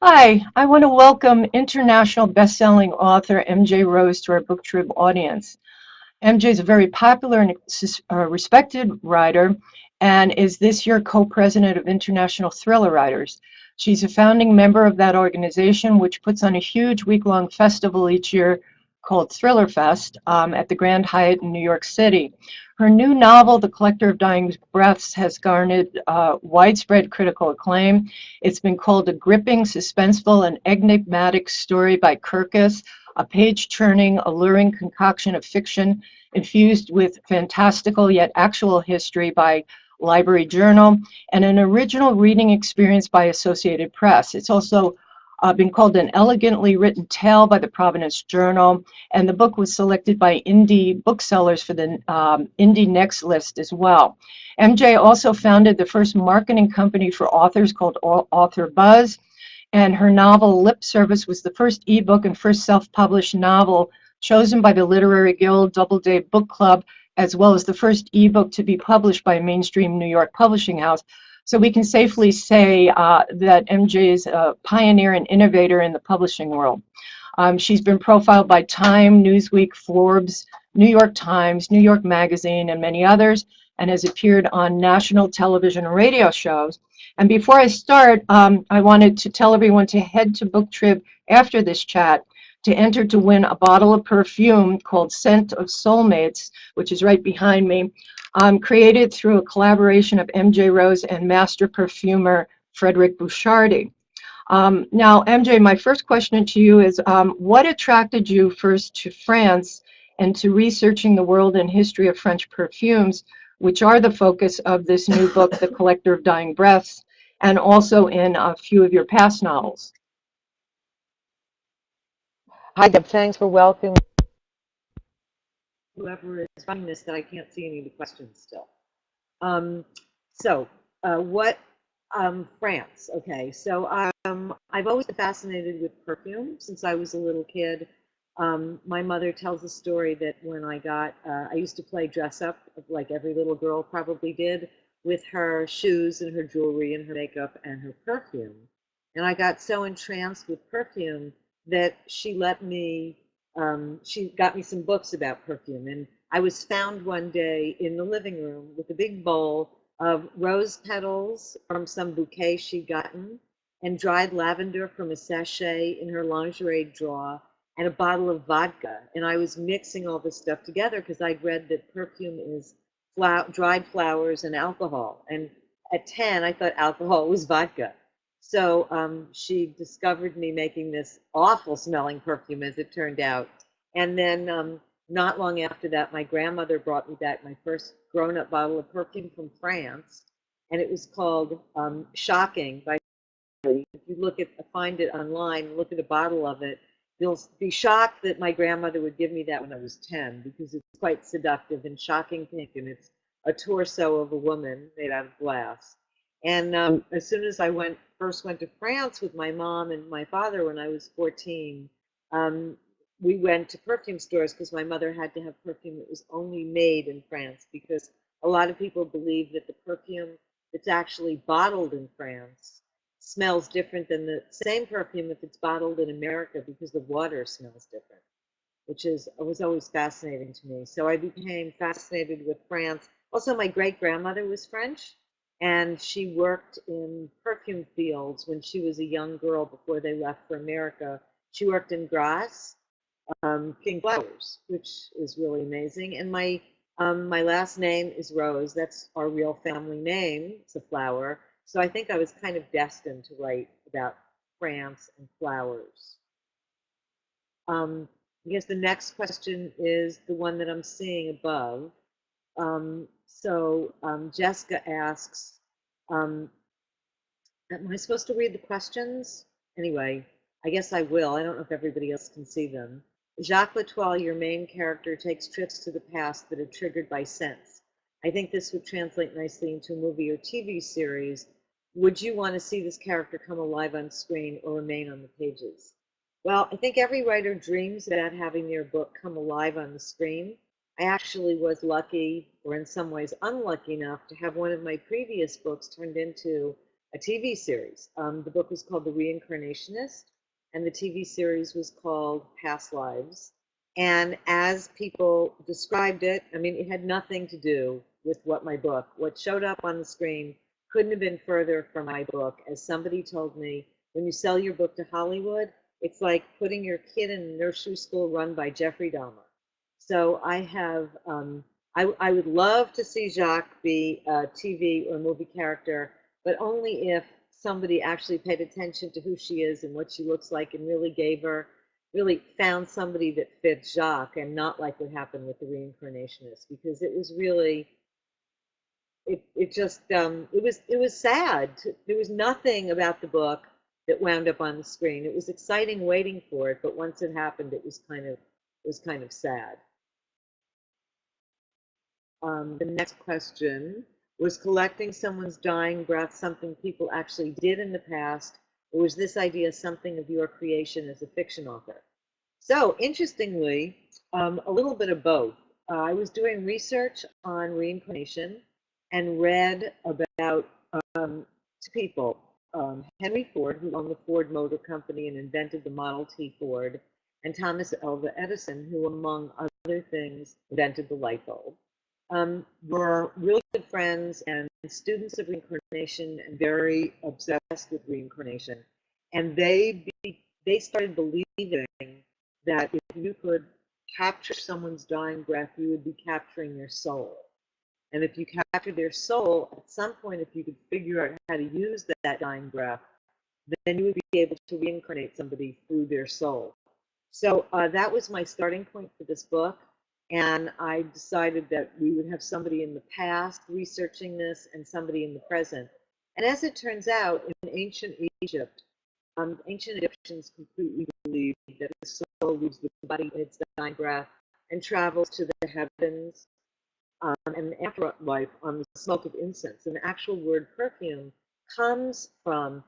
Hi, I want to welcome international best-selling author MJ Rose to our BookTrib audience. MJ is a very popular and respected writer and is this year co-president of International Thriller Writers. She's a founding member of that organization, which puts on a huge week-long festival each year called Thriller Fest at the Grand Hyatt in New York City. Her new novel, The Collector of Dying Breaths, has garnered widespread critical acclaim. It's been called a gripping, suspenseful, and enigmatic story by Kirkus, a page-turning, alluring concoction of fiction infused with fantastical yet actual history by Library Journal, and an original reading experience by Associated Press. It's also been called an elegantly written tale by the Providence Journal, and the book was selected by indie booksellers for the Indie Next list as well. MJ also founded the first marketing company for authors called Author Buzz, and her novel Lip Service was the first ebook and first self-published novel chosen by the Literary Guild Doubleday Book Club, as well as the first ebook to be published by a mainstream New York publishing house. So we can safely say that MJ is a pioneer and innovator in the publishing world. She's been profiled by Time, Newsweek, Forbes, New York Times, New York Magazine, and many others, and has appeared on national television and radio shows. And before I start, I wanted to tell everyone to head to BookTrib after this chat to enter to win a bottle of perfume called Scent of Soulmates, which is right behind me, created through a collaboration of MJ Rose and master perfumer Frederic Bouchardy. Now, MJ, my first question to you is, what attracted you first to France and to researching the world and history of French perfumes, which are the focus of this new book, The Collector of Dying Breaths, and also in a few of your past novels? Hi, Deb. Thanks for welcoming whoever is running this that I can't see any of the questions still. Um, so, what, France. Okay, so I've always been fascinated with perfume since I was a little kid. My mother tells a story that when I used to play dress up like every little girl probably did with her shoes and her jewelry and her makeup and her perfume. And I got so entranced with perfume that she got me some books about perfume. And I was found one day in the living room with a big bowl of rose petals from some bouquet she'd gotten, and dried lavender from a sachet in her lingerie drawer, and a bottle of vodka. And I was mixing all this stuff together because I'd read that perfume is dried flowers and alcohol. And at 10, I thought alcohol was vodka. So she discovered me making this awful smelling perfume, as it turned out. And then not long after that, my grandmother brought me back my first grown up bottle of perfume from France. And it was called Shocking by. If you find it online, look at a bottle of it, you'll be shocked that my grandmother would give me that when I was 10 because it's quite seductive and shocking pink, and it's a torso of a woman made out of glass. And as soon as first went to France with my mom and my father when I was 14, um, we went to perfume stores because my mother had to have perfume that was only made in France because a lot of people believe that the perfume that's actually bottled in France smells different than the same perfume if it's bottled in America because the water smells different, which was always fascinating to me. So I became fascinated with France. Also, my great grandmother was French, and she worked in perfume fields when she was a young girl before they left for America. She worked in Grasse, pink flowers, which is really amazing. And my last name is Rose. That's our real family name. It's a flower. So I think I was kind of destined to write about France and flowers. I guess the next question is the one that I'm seeing above. Jessica asks, um, am I supposed to read the questions? Anyway, I guess I will. I don't know if everybody else can see them. Jac L'Etoile, your main character, takes trips to the past that are triggered by sense. I think this would translate nicely into a movie or TV series. Would you want to see this character come alive on screen or remain on the pages? Well, I think every writer dreams about having their book come alive on the screen. I actually was lucky, or in some ways unlucky enough, to have one of my previous books turned into a TV series. The book was called The Reincarnationist, and the TV series was called Past Lives. And as people described it, I mean, it had nothing to do with what showed up on the screen couldn't have been further from my book. As somebody told me, when you sell your book to Hollywood, it's like putting your kid in a nursery school run by Jeffrey Dahmer. So I would love to see Jac be a TV or movie character, but only if somebody actually paid attention to who she is and what she looks like and really found somebody that fits Jac, and not like what happened with the reincarnationist, because it was really it was sad. There was nothing about the book that wound up on the screen. It was exciting waiting for it, but once it happened, it was kind of sad. The next question was collecting someone's dying breath something people actually did in the past, or was this idea something of your creation as a fiction author? So, interestingly, a little bit of both. I was doing research on reincarnation and read about two people, Henry Ford, who owned the Ford Motor Company and invented the Model T Ford, and Thomas Alva Edison, who, among other things, invented the light bulb. Were really good friends and students of reincarnation and very obsessed with reincarnation. And they started believing that if you could capture someone's dying breath, you would be capturing their soul. And if you captured their soul, at some point, if you could figure out how to use that dying breath, then you would be able to reincarnate somebody through their soul. So that was my starting point for this book. And I decided that we would have somebody in the past researching this and somebody in the present. And as it turns out, in ancient Egypt, ancient Egyptians completely believed that the soul leaves the body in its dying breath and travels to the heavens and the afterlife on the smoke of incense. And the actual word perfume comes from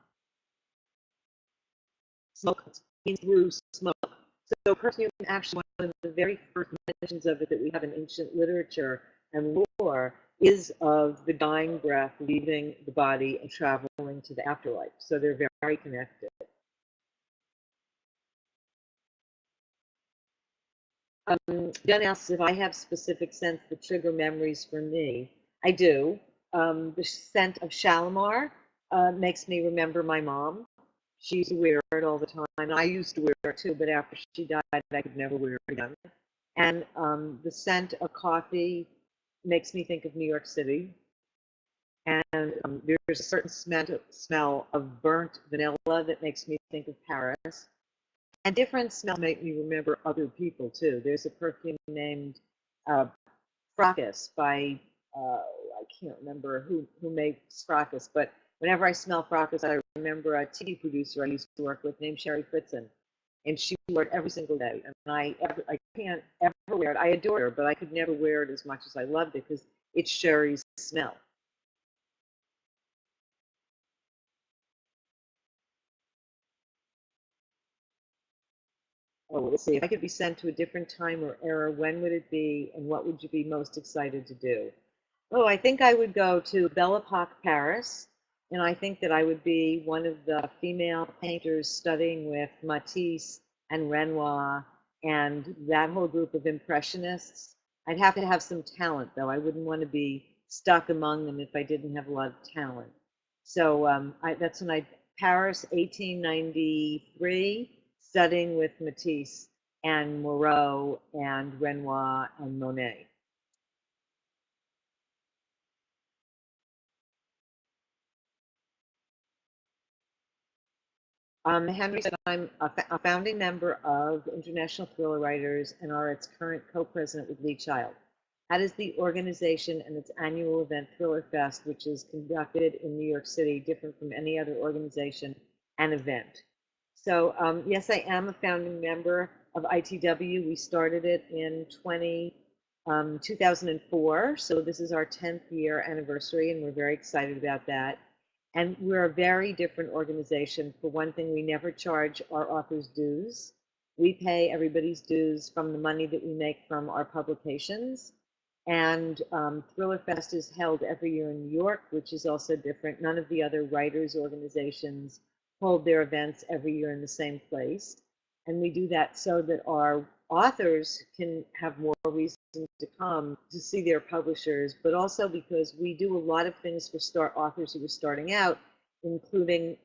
smoke, means through smoke. So perfume actually one of the very first mentions of it that we have in ancient literature and lore is of the dying breath leaving the body and traveling to the afterlife. So they're very connected. Jen asks if I have specific scents that trigger memories for me. I do. The scent of Shalimar makes me remember my mom. She used to wear it all the time. And I used to wear it too, but after she died, I could never wear it again. And the scent of coffee makes me think of New York City. And there's a certain smell of burnt vanilla that makes me think of Paris. And different smells make me remember other people too. There's a perfume named uh, Fracas by, I can't remember who made Fracas, but whenever I smell Fracas, I remember a TV producer I used to work with named Sherry Fritzen. And she wore it every single day. And I can't ever wear it. I adore her, but I could never wear it as much as I loved it because it's Sherry's smell. Oh, let's see. If I could be sent to a different time or era, when would it be, and what would you be most excited to do? Oh, I think I would go to Belle Epoque, Paris, and I think that I would be one of the female painters studying with Matisse and Renoir and that whole group of impressionists. I'd have to have some talent, though. I wouldn't want to be stuck among them if I didn't have a lot of talent. So that's when Paris, 1893, studying with Matisse and Moreau and Renoir and Monet. Henry said, I'm a founding member of International Thriller Writers and are its current co-president with Lee Child. How does the organization and its annual event Thriller Fest, which is conducted in New York City, different from any other organization and event? So yes, I am a founding member of ITW. We started it in 2004, so this is our 10th year anniversary, and we're very excited about that. And we're a very different organization. For one thing, we never charge our authors dues. We pay everybody's dues from the money that we make from our publications. And Thriller Fest is held every year in New York, which is also different. None of the other writers' organizations hold their events every year in the same place. And we do that so that our authors can have more reason to come to see their publishers, but also because we do a lot of things for authors who are starting out, including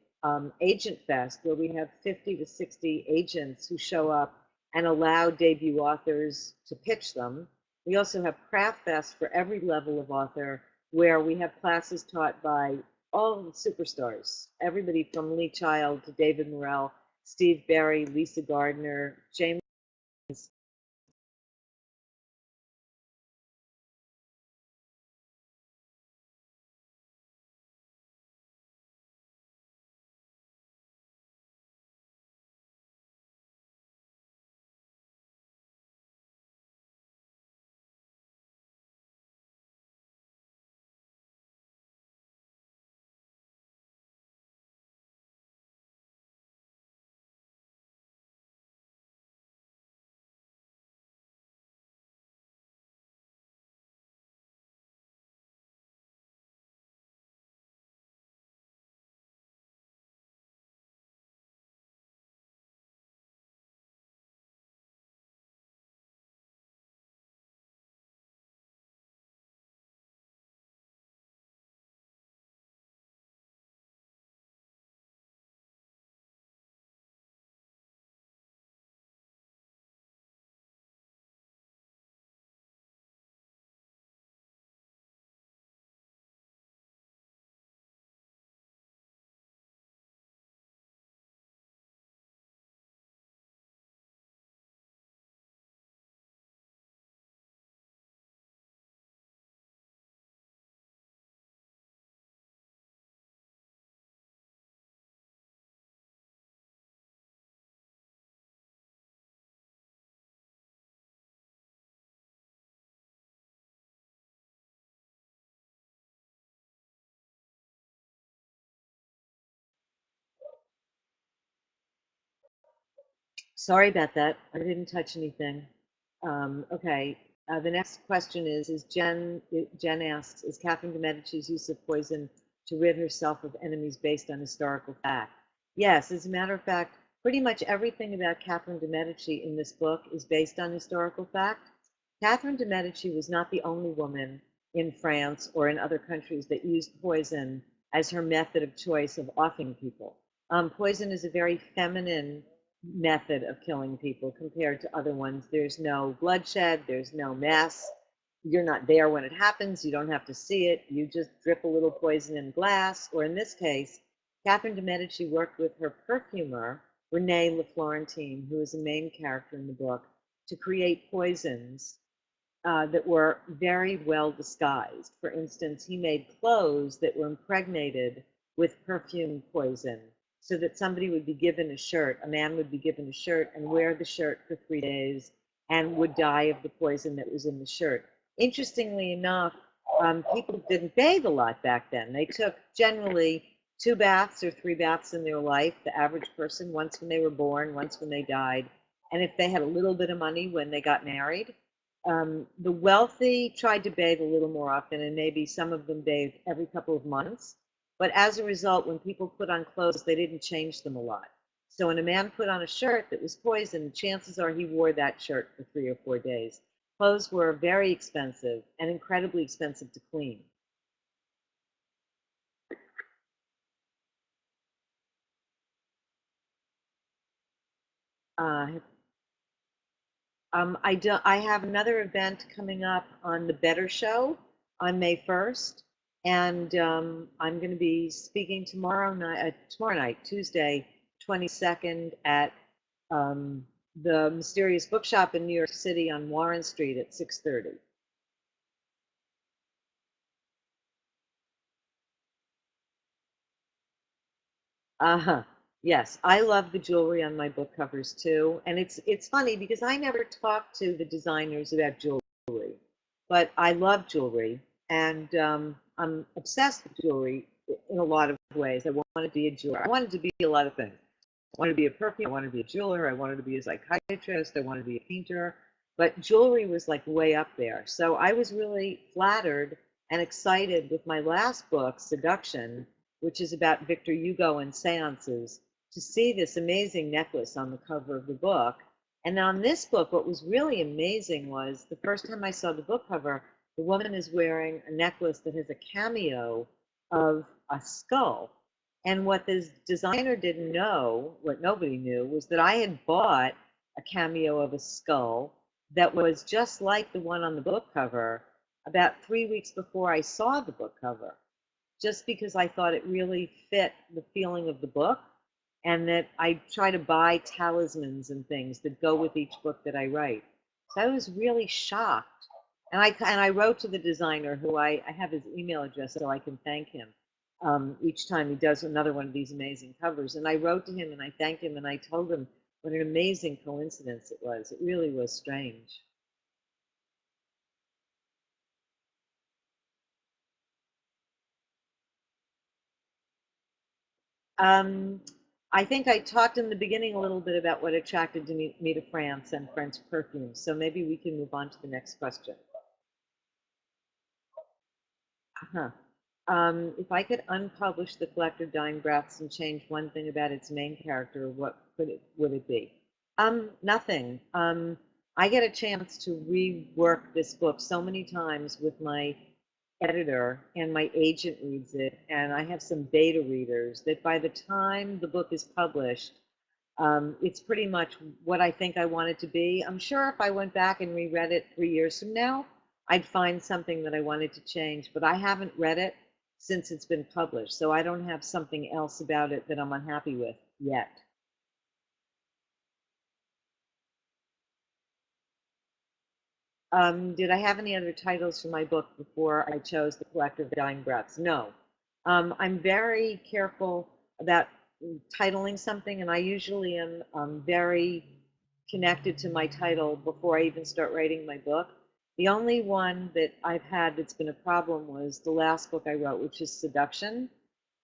Agent Fest, where we have 50 to 60 agents who show up and allow debut authors to pitch them. We also have Craft Fest for every level of author, where we have classes taught by all the superstars, everybody from Lee Child to David Morrell, Steve Berry, Lisa Gardner, James. Sorry about that. I didn't touch anything. Okay. The next question is Jen asks, is Catherine de Medici's use of poison to rid herself of enemies based on historical fact? Yes, as a matter of fact, pretty much everything about Catherine de Medici in this book is based on historical fact. Catherine de Medici was not the only woman in France or in other countries that used poison as her method of choice of offing people. Poison is a very feminine method of killing people compared to other ones. There's no bloodshed, there's no mess. You're not there when it happens, you don't have to see it. You just drip a little poison in glass, or in this case, Catherine de Medici worked with her perfumer, René le Florentin, who is a main character in the book, to create poisons that were very well disguised. For instance, he made clothes that were impregnated with perfume poison so that somebody would be given a shirt, a man would be given a shirt and wear the shirt for 3 days and would die of the poison that was in the shirt. Interestingly enough, people didn't bathe a lot back then. They took generally 2 baths or 3 baths in their life, the average person, once when they were born, once when they died. And if they had a little bit of money when they got married, the wealthy tried to bathe a little more often, and maybe some of them bathed every couple of months. But as a result, when people put on clothes, they didn't change them a lot. So when a man put on a shirt that was poisoned, chances are he wore that shirt for 3 or 4 days. Clothes were very expensive and incredibly expensive to clean. Uh, I have another event coming up on the Better Show on May 1st, and I'm going to be speaking tomorrow night, Tuesday, 22nd, at um, the Mysterious Bookshop in New York City on Warren Street at 6:30. Uh-huh. Yes, I love the jewelry on my book covers too, and it's funny because I never talk to the designers about jewelry, but I love jewelry, and I'm obsessed with jewelry in a lot of ways. I wanted to be a jeweler. I wanted to be a lot of things. I wanted to be a perfumer. I wanted to be a jeweler. I wanted to be a psychiatrist. I wanted to be a painter. but jewelry was like way up there. So I was really flattered and excited with my last book, Seduction, which is about Victor Hugo and seances, to see this amazing necklace on the cover of the book. And on this book, what was really amazing was the first time I saw the book cover, the woman is wearing a necklace that has a cameo of a skull. And what this designer didn't know, what nobody knew, was that I had bought a cameo of a skull that was just like the one on the book cover about 3 weeks before I saw the book cover, just because I thought it really fit the feeling of the book, and that I try to buy talismans and things that go with each book that I write. So I was really shocked. And I wrote to the designer, who I have his email address so I can thank him each time he does another one of these amazing covers. And I wrote to him and I thanked him and I told him what an amazing coincidence it was. It really was strange. Um, I think I talked in the beginning a little bit about what attracted me to France and French perfumes. So maybe we can move on to the next question. Huh. If I could unpublish the collector Dying Breaths and change one thing about its main character, what would it be? Nothing. I get a chance to rework this book so many times with my editor, and my agent reads it, and I have some beta readers that by the time the book is published, it's pretty much what I think I want it to be. I'm sure if I went back and reread it 3 years from now, I'd find something that I wanted to change, but I haven't read it since it's been published, so I don't have something else about it that I'm unhappy with yet. Did I have any other titles for my book before I chose The Collector of Dying Breaths? No. I'm very careful about titling something, and I usually am very connected to my title before I even start writing my book. The only one that I've had that's been a problem was the last book I wrote, which is Seduction.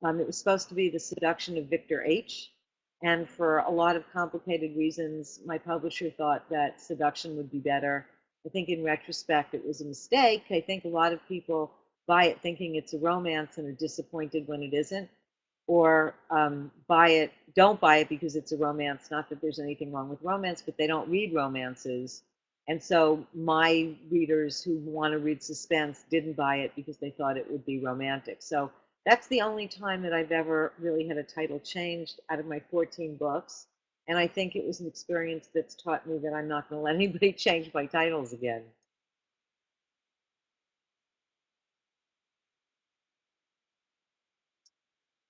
It was supposed to be The Seduction of Victor H. And for a lot of complicated reasons, my publisher thought that Seduction would be better. I think in retrospect, it was a mistake. I think a lot of people buy it thinking it's a romance and are disappointed when it isn't, or don't buy it because it's a romance. Not that there's anything wrong with romance, but they don't read romances. And so my readers who want to read suspense didn't buy it because they thought it would be romantic. So that's the only time that I've ever really had a title changed out of my 14 books. And I think it was an experience that's taught me that I'm not going to let anybody change my titles again.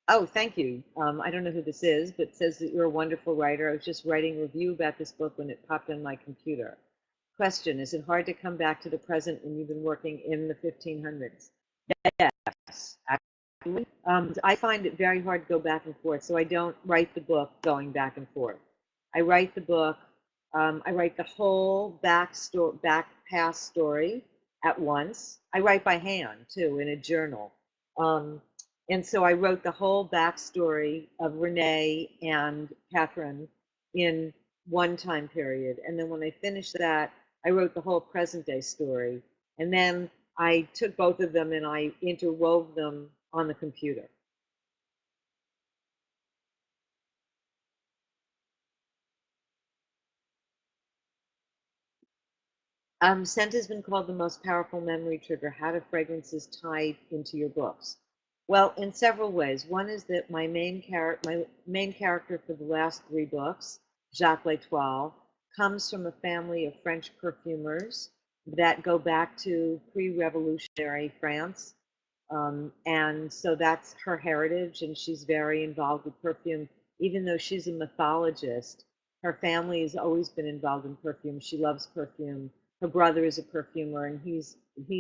Oh, thank you. I don't know who this is, but it says that you're a wonderful writer. I was just writing a review about this book when it popped on my computer. Question: is it hard to come back to the present when you've been working in the 1500s? Yes, actually. I find it very hard to go back and forth, so I don't write the book going back and forth. I write the book, I write the whole back past story at once. I write by hand too in a journal. Um, and so I wrote the whole backstory of Renee and Catherine in one time period. And then when I finished that, I wrote the whole present day story. And then I took both of them and I interwove them on the computer. Scent has been called the most powerful memory trigger. How do fragrances tie into your books? Well, in several ways. One is that my main character for the last three books, Jac L'Etoile, comes from a family of French perfumers that go back to pre-revolutionary France. And so that's her heritage, and she's very involved with perfume. Even though she's a mythologist, her family has always been involved in perfume. She loves perfume. Her brother is a perfumer, and he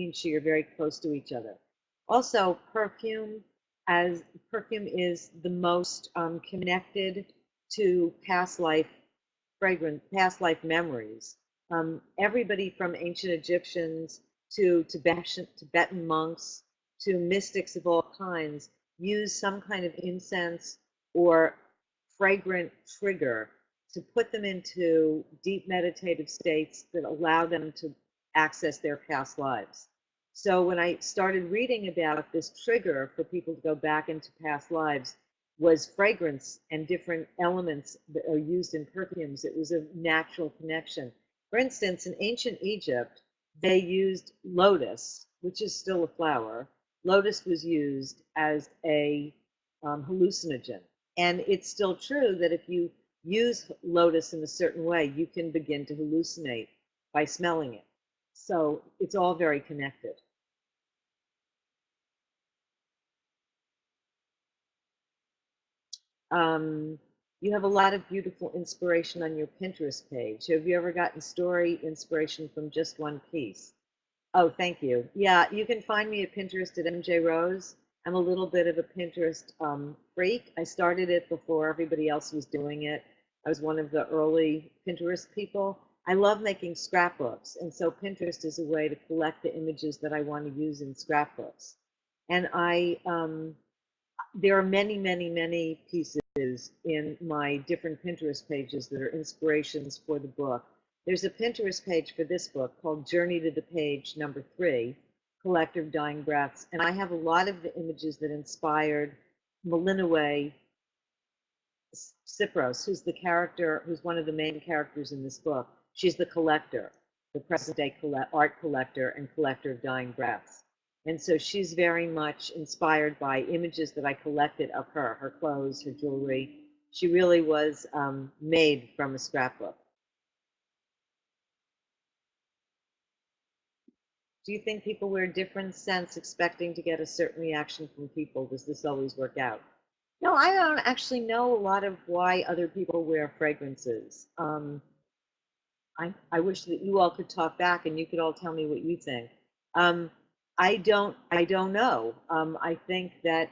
and she are very close to each other. Also, as perfume is the most connected to past life memories. Everybody from ancient Egyptians to Tibetan monks to mystics of all kinds use some kind of incense or fragrant trigger to put them into deep meditative states that allow them to access their past lives. So when I started reading about this trigger for people to go back into past lives was fragrance and different elements that are used in perfumes. It was a natural connection. For instance, in ancient Egypt, they used lotus, which is still a flower. Lotus was used as a hallucinogen. And it's still true that if you use lotus in a certain way, you can begin to hallucinate by smelling it. So it's all very connected. Um, you have a lot of beautiful inspiration on your Pinterest page. Have you ever gotten story inspiration from just one piece? Oh, thank you. Yeah, you can find me at Pinterest at MJ Rose. I'm a little bit of a Pinterest freak. I started it before everybody else was doing it. I was one of the early Pinterest people. I love making scrapbooks, and so Pinterest is a way to collect the images that I want to use in scrapbooks. And there are many, many, many pieces in my different Pinterest pages that are inspirations for the book. There's a Pinterest page for this book called Journey to the Page #3, Collective Dying Breaths. And I have a lot of the images that inspired Malinois Cypros, who's the character, who's one of the main characters in this book. She's the collector, the present day art collector and collector of dying breaths. And so she's very much inspired by images that I collected of her, her clothes, her jewelry. She really was made from a scrapbook. Do you think people wear different scents expecting to get a certain reaction from people? Does this always work out? No, I don't actually know a lot of why other people wear fragrances. I wish that you all could talk back and you could all tell me what you think. Um, I don't know. I think that,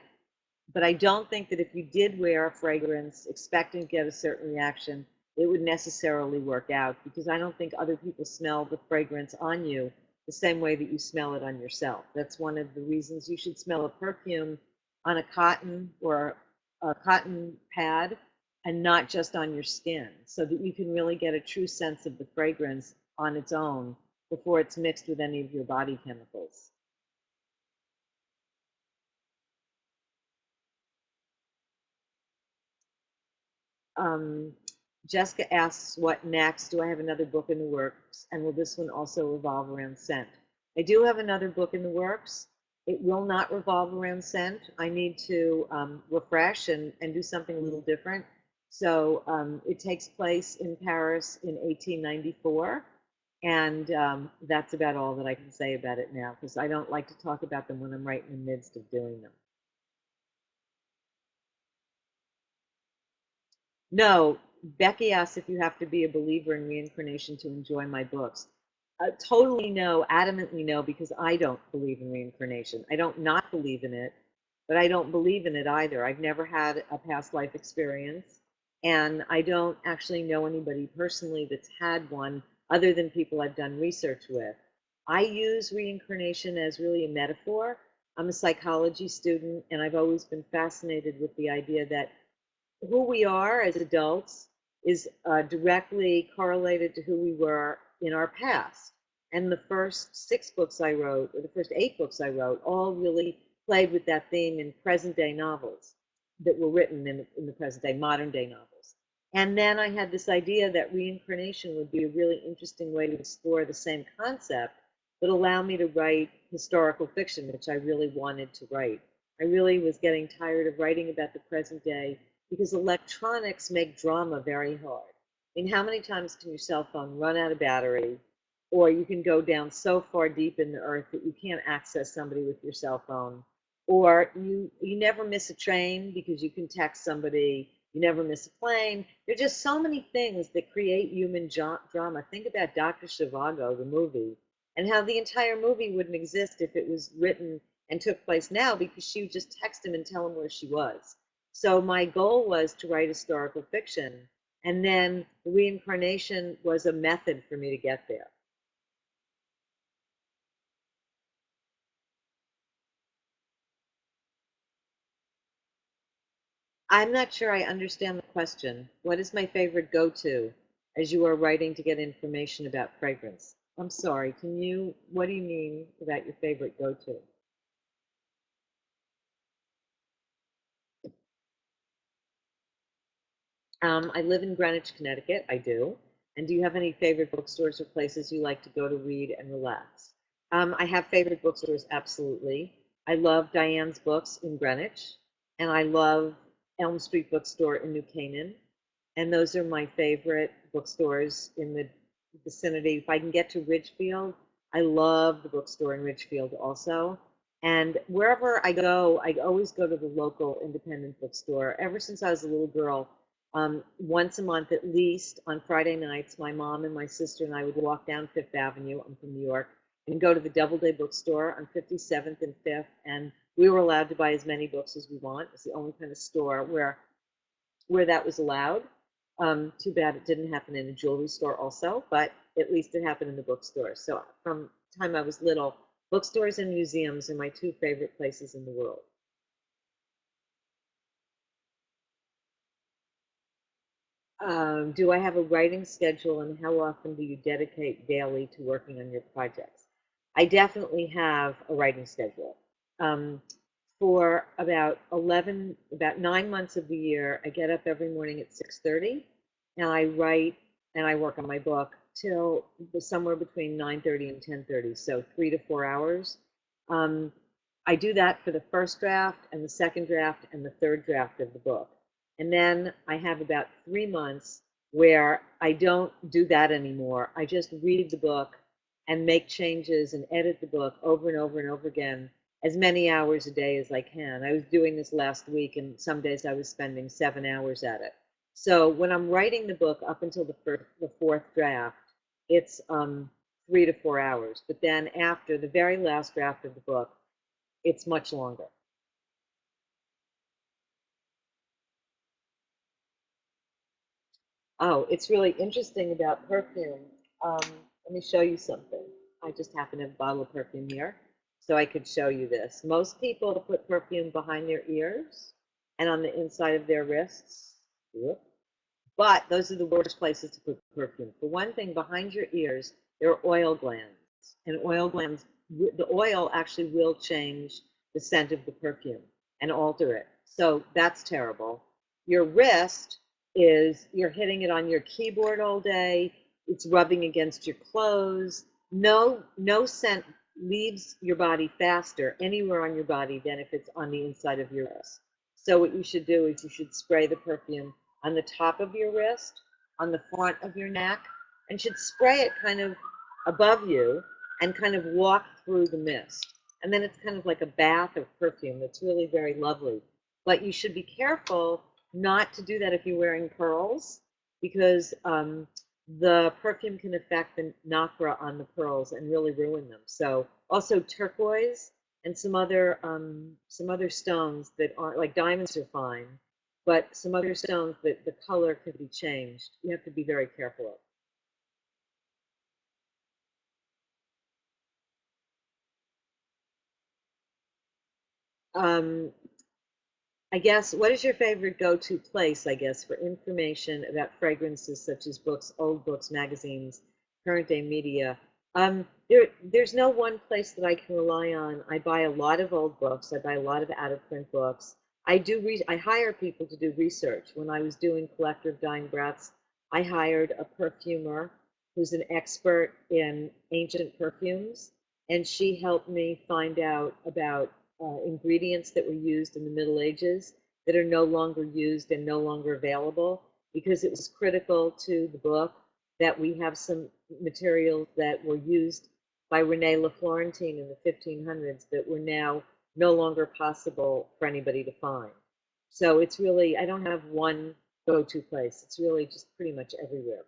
but I don't think that if you did wear a fragrance expecting to get a certain reaction, it would necessarily work out because I don't think other people smell the fragrance on you the same way that you smell it on yourself. That's one of the reasons you should smell a perfume on a cotton or a cotton pad and not just on your skin so that you can really get a true sense of the fragrance on its own before it's mixed with any of your body chemicals. Um, Jessica asks, what next? Do I have another book in the works? And will this one also revolve around scent? I do have another book in the works. It will not revolve around scent. I need to refresh and do something a little different. So it takes place in Paris in 1894. And that's about all that I can say about it now, because I don't like to talk about them when I'm right in the midst of doing them. No, Becky asks if you have to be a believer in reincarnation to enjoy my books. Totally no, adamantly no, because I don't believe in reincarnation. I don't not believe in it, but I don't believe in it either. I've never had a past life experience, and I don't actually know anybody personally that's had one other than people I've done research with. I use reincarnation as really a metaphor. I'm a psychology student, and I've always been fascinated with the idea that who we are as adults is directly correlated to who we were in our past. And the first 6 books I wrote, or the first 8 books I wrote, all really played with that theme in present day novels that were written in the present day, modern day novels. And then I had this idea that reincarnation would be a really interesting way to explore the same concept, but allow me to write historical fiction, which I really wanted to write. I really was getting tired of writing about the present day because electronics make drama very hard. I mean, how many times can your cell phone run out of battery, or you can go down so far deep in the earth that you can't access somebody with your cell phone, or you never miss a train because you can text somebody, you never miss a plane. There are just so many things that create human drama. Think about Dr. Zhivago, the movie, and how the entire movie wouldn't exist if it was written and took place now because she would just text him and tell him where she was. So my goal was to write historical fiction, and then the reincarnation was a method for me to get there. I'm not sure I understand the question. What is my favorite go-to as you are writing to get information about fragrance? I'm sorry, what do you mean about your favorite go-to? I live in Greenwich, Connecticut. I do. And do you have any favorite bookstores or places you like to go to read and relax? I have favorite bookstores, absolutely. I love Diane's Books in Greenwich, and I love Elm Street Bookstore in New Canaan. And those are my favorite bookstores in the vicinity. If I can get to Ridgefield, I love the bookstore in Ridgefield also. And wherever I go, I always go to the local independent bookstore. Ever since I was a little girl, once a month at least on Friday nights, my mom and my sister and I would walk down Fifth Avenue. I'm from New York, and go to the Doubleday Bookstore on 57th and 5th. And we were allowed to buy as many books as we want. It's the only kind of store where that was allowed. Too bad it didn't happen in a jewelry store also, but at least it happened in the bookstore. So from the time I was little, bookstores and museums are my two favorite places in the world. Do I have a writing schedule, and how often do you dedicate daily to working on your projects? I definitely have a writing schedule. Um, for about 9 months of the year, I get up every morning at 6:30, and I write and I work on my book till somewhere between 9:30 and 10:30, so 3 to 4 hours. Um, I do that for the first draft and the second draft and the third draft of the book. And then I have about 3 months where I don't do that anymore. I just read the book and make changes and edit the book over and over and over again, as many hours a day as I can. I was doing this last week, and some days I was spending 7 hours at it. So when I'm writing the book up until the fourth draft, it's 3 to 4 hours. But then after the very last draft of the book, it's much longer. Oh, it's really interesting about perfume. Um, Let me show you something. I just happen to have a bottle of perfume here, so I could show you this. Most people put perfume behind their ears and on the inside of their wrists. Whoop. But those are the worst places to put perfume. For one thing, behind your ears, there are oil glands, and oil glands, the oil actually will change the scent of the perfume and alter it. So that's terrible. Your wrist is you're hitting it on your keyboard all day. It's rubbing against your clothes. No scent leaves your body faster anywhere on your body than if it's on the inside of your wrist. So what you should do is you should spray the perfume on the top of your wrist, on the front of your neck, and should spray it kind of above you and kind of walk through the mist. And then it's kind of like a bath of perfume that's really very lovely. But you should be careful not to do that if you're wearing pearls, because the perfume can affect the nacre on the pearls and really ruin them. So also turquoise and some other stones that aren't like diamonds are fine, but some other stones that the color could be changed. You have to be very careful of. I guess, what is your favorite go-to place, I guess, for information about fragrances such as books, old books, magazines, current day media? There's no one place that I can rely on. I buy a lot of old books. I buy a lot of out-of-print books. I hire people to do research. When I was doing Collector of Dying Breaths, I hired a perfumer who's an expert in ancient perfumes, and she helped me find out about ingredients that were used in the Middle Ages that are no longer used and no longer available, because it was critical to the book that we have some materials that were used by René le Florentin in the 1500s that were now no longer possible for anybody to find. So it's really, I don't have one go-to place. It's really just pretty much everywhere.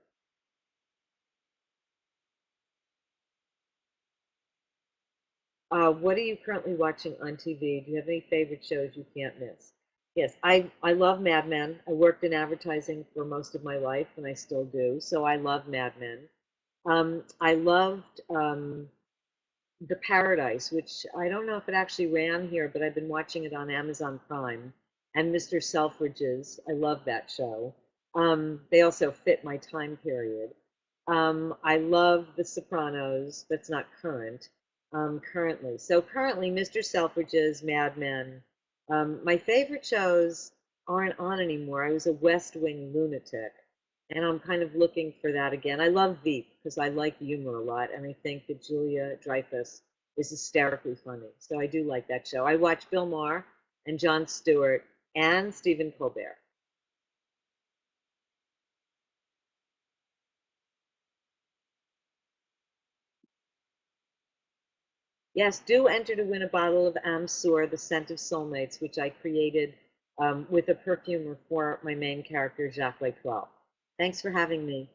What are you currently watching on TV? Do you have any favorite shows you can't miss? Yes, I love Mad Men. I worked in advertising for most of my life, and I still do. So I love Mad Men. I loved The Paradise, which I don't know if it actually ran here, but I've been watching it on Amazon Prime. and Mr. Selfridge's. I love that show. They also fit my time period. I love The Sopranos. That's not current. Currently, so currently, Mr. Selfridge's, Mad Men. My favorite shows aren't on anymore. I was a West Wing lunatic, and I'm kind of looking for that again. I love Veep because I like humor a lot, and I think that Julia Dreyfus is hysterically funny. So I do like that show. I watch Bill Maher and Jon Stewart and Stephen Colbert. Yes, do enter to win a bottle of Amsour, the scent of soulmates, which I created with a perfumer for my main character, Jac L'Etoile. Thanks for having me.